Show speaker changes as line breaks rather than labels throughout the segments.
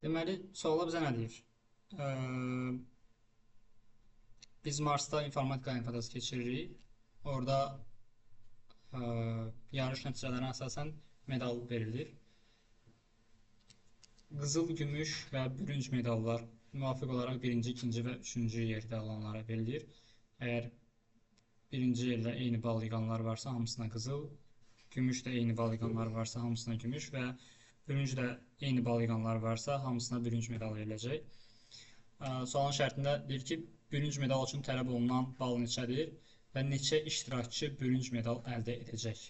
Deməli, suala bizə nə deyir? Ə, Biz Marsda informatika olimpiadası keçiririk. Orada yarış nəticələrinə əsasən medal verilir. Qızıl, gümüş və bürünc medallar müvafiq olaraq birinci, ikinci və üçüncü yerdə olanlara verilir. Əgər birinci yerdə eyni bal yığanlar varsa, hamısına qızıl, gümüş də eyni bal yığanlar varsa, hamısına gümüş və bürünc də eyni bal yığanlar varsa, hamısına bürünc medal veriləcək. Sualın şərtində deyir ki, bürünc medal üçün tələb olunan bal neçədir və neçə iştirakçı bürünc medal əldə edəcək.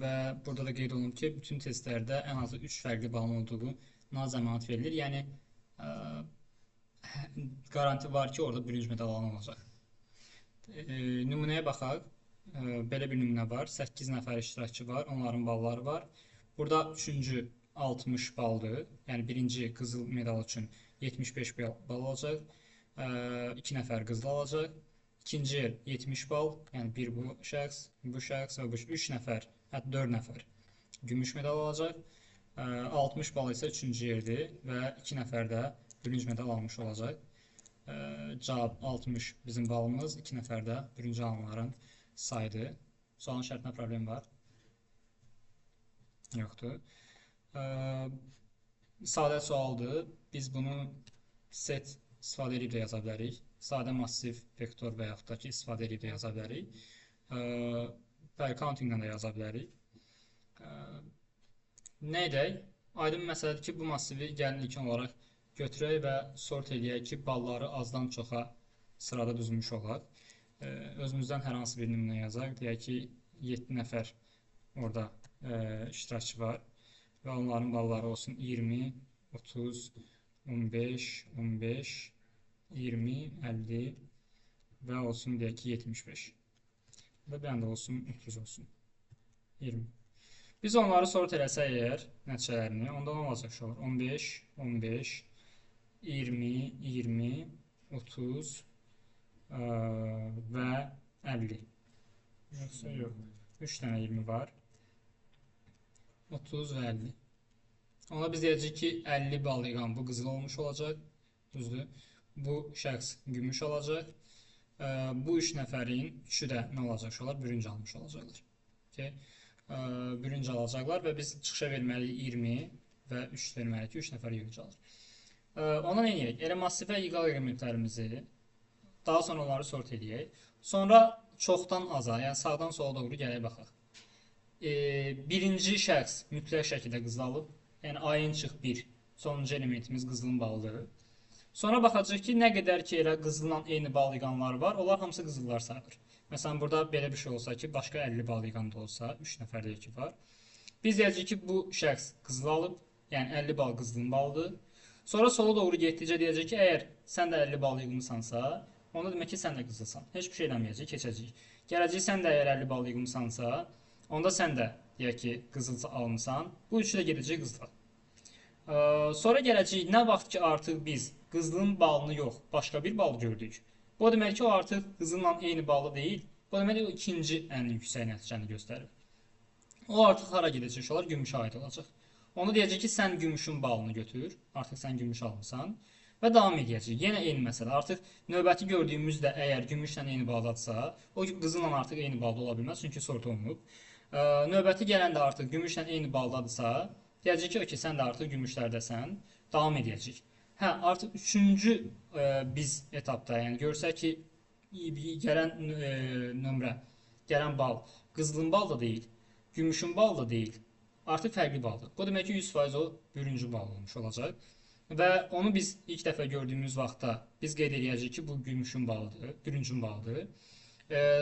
Və burada da qeyd olunub ki, bütün testlərdə ən azı 3 fərqli balın olduğuna zəmanət verilir. Yəni, garanti var ki, orada bürünc medal alan olacaq. Nümunəyə baxaq. Belə bir nümunə var. 8 nəfər iştirakçı var, onların balları var. Burada 3-cü 60 baldır. Yəni, birinci qızıl medal üçün 75 bal alacaq. 2 nəfər qızıl alacaq. İkinci yer 70 bal, yəni bir bu şəxs və bu 3 nəfər, hətta 4 nəfər gümüş medal alacaq. 60 bal isə 3-cü yerdir və 2 nəfər də bürünc medal almış olacaq. Cavab 60 bizim balımız, 2 nəfər də bürünc alanların sayıdır. Sualın şərtinə problem var? Yoxdur. Sadə sualdır. Biz bunu set istifadə edib də yaza bilərik. Sadə massiv vektor və yaxud da ki, istifadə edib də yaza bilərik. Pair counting-dən də yaza bilərik. Nə edək? Aydın məsələdir ki, bu massivi gəlin ilkin olaraq götürək və sort edək ki, balları azdan çoxa sırada düzülmüş olaq. Özümüzdən hər hansı bir nümunə yazaq. Deyək ki, 7 nəfər orada iştirakçı var və onların balları olsun 20, 30, 15, 15, 20, 50 və olsun deyək ki 75 və bir anda olsun 30 olsun 20. Biz onları sort eləsək əgər nəticələrini, onda nə olacaq şey olur? 15, 15, 20, 20, 30 və 50. Yoxsa yox. 3 dənə 20 var. 30 və 50. Ona biz deyəcəyik ki, 50 bal yığan bu qızıl olmuş olacaq. Düzdür. Bu şəxs gümüş alacaq. Bu 3 nəfərin 3-ü də nə olacaq? Şolar bürünc almış olacaqlar. Okay. Bürünc alacaqlar və biz çıxışa verməliyik 20 və 3 verməliyik ki, 3 nəfər yığıcı alır. Ona nə edək? Elə massivə yığal elementlərimizi daha sonra onları sort edək. Sonra çoxdan aza, yəni sağdan sola doğru gələk baxaq. Birinci şəxs mütləq şəkildə qızıl alıb. Yəni ayın çıx 1. Sonuncu elementimiz qızılın balıdır. Sonra baxacaq ki, nə qədər ki elə qızılla eyni bal yığanlar var, onlar hamısı qızıllar sayılır. Məsələn, burada belə bir şey olsa ki, başqa 50 bal yığan da olsa, 3 nəfər deyək ki var. Biz deyəcəyik ki, bu şəxs qızıl alıb, yəni 50 bal qızılın balıdır. Sonra sola doğru getdikcə deyəcək ki, əgər sən də 50 bal yığmısansa, onda demək ki, sən də qızılsan. Heç bir şey eləməyəcək, keçəcək. Gələcək, sən də əgər 50 bal yığmısansa, onda sən də deyək ki, qızıl almısan, bu üçü də gedəcək qızıla. Sonra gələcək, nə vaxt ki artıq biz qızılın balını yox, başqa bir bal gördük. Bu demək ki, o artıq qızılla eyni balı deyil. Bu demək ki, o ikinci ən yüksək nəticəni göstərir. O artıq hara gedəcək? Olar gümüşə aid olacaq. Onu deyəcək ki, sən gümüşün balını götür. Artıq sən gümüş almısan. Və davam edəcək. Yenə eyni məsələ. Artıq növbəti gördüyümüzdə əgər gümüşlə eyni baldadsa, o qızılla artıq eyni balda ola bilməz, çünki sort olunub. Növbəti gələn də artıq gümüşlə eyni baldadırsa, deyəcək ki, okey, sən də artıq gümüşlərdəsən. Davam edəcək. Hə, artıq üçüncü biz etapda, yəni görsək ki, gələn nömrə, gələn bal qızılın bal da deyil, gümüşün bal da deyil, artıq fərqli baldır. Bu demək ki, 100% o bürüncü bal olmuş olacaq. Və onu biz ilk dəfə gördüyümüz vaxtda biz qeyd edəcəyik ki, bu gümüşün balıdır, bürüncün balıdır.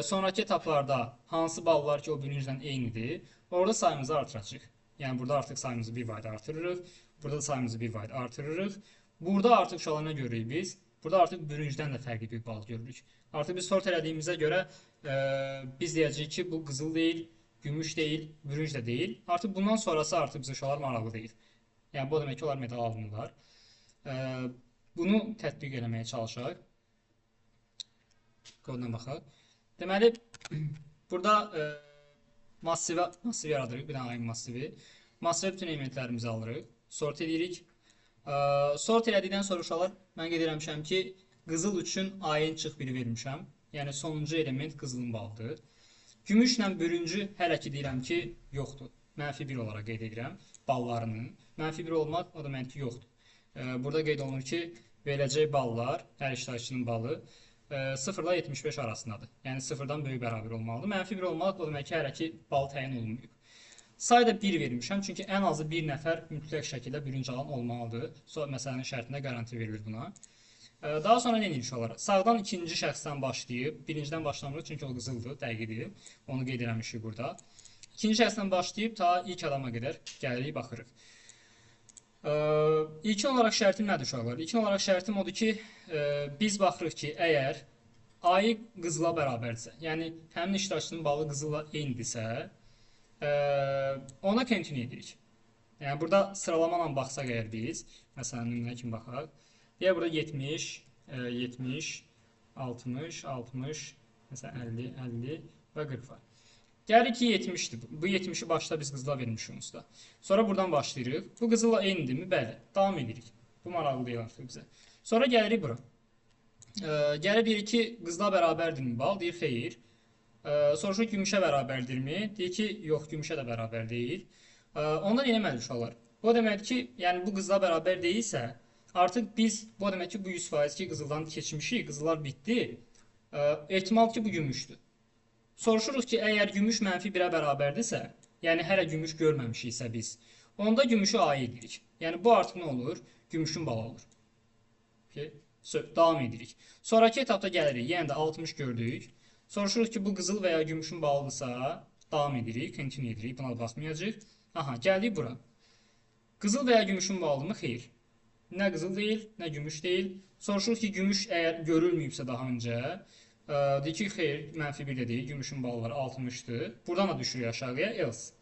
Sonraki etaplarda hansı ballar ki, o bürüncdən eynidir, orada sayımızı artıracaq. Yəni, burada artıq sayımızı 1 vayda artırırıq, burada da sayımızı 1 vayda artırırıq. Burada artıq şalarına görürük biz. Burada artıq bürüncdən də fərqli bir bal görürük. Artıq biz sort elədiyimizə görə biz deyəcəyik ki, bu qızıl deyil, gümüş deyil, bürünc də deyil. Artıq bundan sonrası artıq bizə şolar maraqlı deyil. Yəni, bu demək ki, onlar medal alınırlar. Bunu tətbiq eləməyə çalışaq. Koduna baxaq. Deməli, burada massiv yaradırıq, bir dənə ayın massivi. Massivə bütün elementlərimizi alırıq. Sort edirik. Sort elədikdən sonra uşaqlar, mən qeyd eləmişəm ki, qızıl üçün ayın çıx biri vermişəm. Yəni sonuncu element qızılın balıdır. Gümüşlə bürüncü hələ ki deyirəm ki, yoxdur. -1 olaraq qeyd edirəm ballarının. -1 olmaq o demək ki, yoxdur. Burada qeyd olunur ki, veriləcək ballar, hər iştirakçının balı 0 ilə 75 arasındadır. Yəni 0-dan böyük bərabər olmalıdır. -1 olmaq o demək ki, hələ ki bal təyin olunmuyor. Sayda 1 vermişəm, çünki ən azı bir nəfər mütləq şəkildə bürünc alan olmalıdır. Sonra məsələnin şərtində garanti verilir buna. Daha sonra nə edirik olaraq? Sağdan ikinci şəxsdən başlayıb, birincidən başlamırıq çünki o qızıldır, dəqiqdir. Onu qeyd eləmişik burada. İkinci şəxsdən başlayıb ta ilk adama qədər gəlirik, baxırıq. İlkin olaraq şərtim nədir uşaqlar? İlkin olaraq şərtim odur ki, biz baxırıq ki, əgər ayı qızıla bərabərdirsə, yəni həmin iştirakçının balı qızılla eynidirsə, ona continue edirik. Yəni burada sıralama ilə baxsaq əgər biz, məsələn, nümunə kimi baxaq. Deyək burada 70, 70, 60, 60, məsələn 50, 50 və 40 var. Gəlir ki 70'dir. Bu 70'i başda biz qızıla vermişik onsuz. Sonra buradan başlayırıq. Bu qızılla eynidirmi? Bəli. Davam edirik. Bu maraqlı deyil artıq bizə. Sonra gəlirik bura. Gəlir deyir ki qızıla bərabərdirmi bal? Deyir xeyir. Soruşur gümüşə bərabərdirmi? Deyir ki yox, gümüşə də bərabər deyil. Ondan eləməli uşaqlar. Bu deməkdir ki, yəni bu qızıla bərabər deyilsə, artıq biz bu demək ki bu 100% ki qızıldan keçmişik, qızıllar bitdi. Ehtimal ki bu gümüşdür. Soruşuruq ki, əgər gümüş -1-ə bərabərdirsə, yəni hələ gümüş görməmişiksə biz, onda gümüşü ayı edirik. Yəni bu artıq nə olur? Gümüşün balı olur. Davam edirik. Sonraki etapda gəlirik. Yəni də 60 gördük. Soruşuruq ki, bu qızıl və ya gümüşün balıdırsa, davam edirik, continue edirik. Buna da baxmayacaq. Aha, gəldik bura. Qızıl və ya gümüşün balıdırmı? Xeyr. Nə qızıl deyil, nə gümüş deyil. Soruşuruq ki, gümüş əgər görülməyibsə daha öncə, deyir ki, xeyr, -1 də deyil, gümüşün balı var 60'dır. Buradan da düşürük aşağıya, else.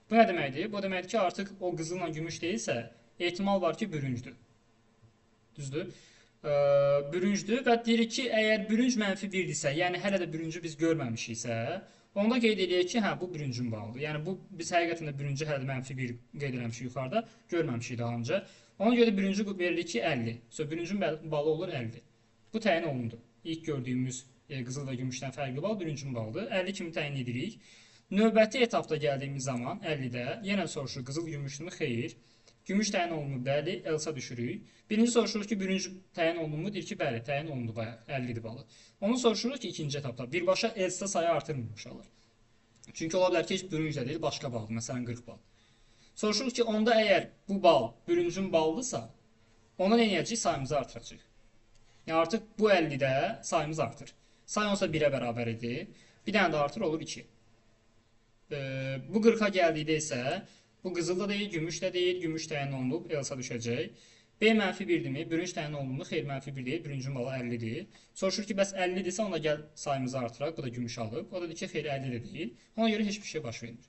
Bu nə deməkdir? Bu deməkdir ki, artıq o qızılla gümüş deyilsə, ehtimal var ki, bürüncdür. Düzdür? Bürüncdür və deyirik ki, əgər bürünc -1-dirsə, yəni hələ də bürüncü biz görməmişiksə, onda qeyd edək ki, hə, bu bürüncün balıdır. Yəni bu biz həqiqətən də bürüncü hələ də -1 qeyd eləmişik yuxarıda, görməmişik daha öncə. Ona görə bürüncü veririk ki, 50. So, bürüncün balı olur 50. Bu təyin olundu. İlk gördüyümüz qızıl və gümüşdən fərqli bal bürüncün balıdır. 50 kimi təyin edirik. Növbəti etapda gəldiyimiz zaman 50-də yenə soruşur qızıl gümüşdürmü? Xeyr. Gümüş təyin olunmu? Bəli. Elsa düşürük. Birinci soruşuruz ki, bürünc təyin olunmu? Deyir ki, bəli, təyin olundu bayaq. 50'dir balı. Onu soruşuruq ki, ikinci etapda. Birbaşa elsa sayı artırmırmışlar. Çünki ola bilər ki, heç bürünc də deyil, başqa baldır. Məsələn, 40 bal. Soruşuruq ki, onda əgər bu bal bürüncün balıdırsa, ona nə edəcəyik? Sayımızı artıracağıq. Yəni artıq bu 50'də sayımız artır. Say olsa 1'ə bərabər edir. Bir dənə də artır olur 2. Bu 40'a gəldikdə isə bu qızıl da deyil, gümüş də deyil, gümüş təyin olunub, elsa düşəcək. B -1'dirmi? Bürünc təyin olunmu? Xeyr, -1 deyil, bürüncün balı 50'dir. Soruşur ki, bəs 50'dirsə ona gəl sayımızı artıraq. Bu da gümüş alıb. O da deyir ki, xeyr, 50 də deyil. Ona görə heç bir şey baş vermir.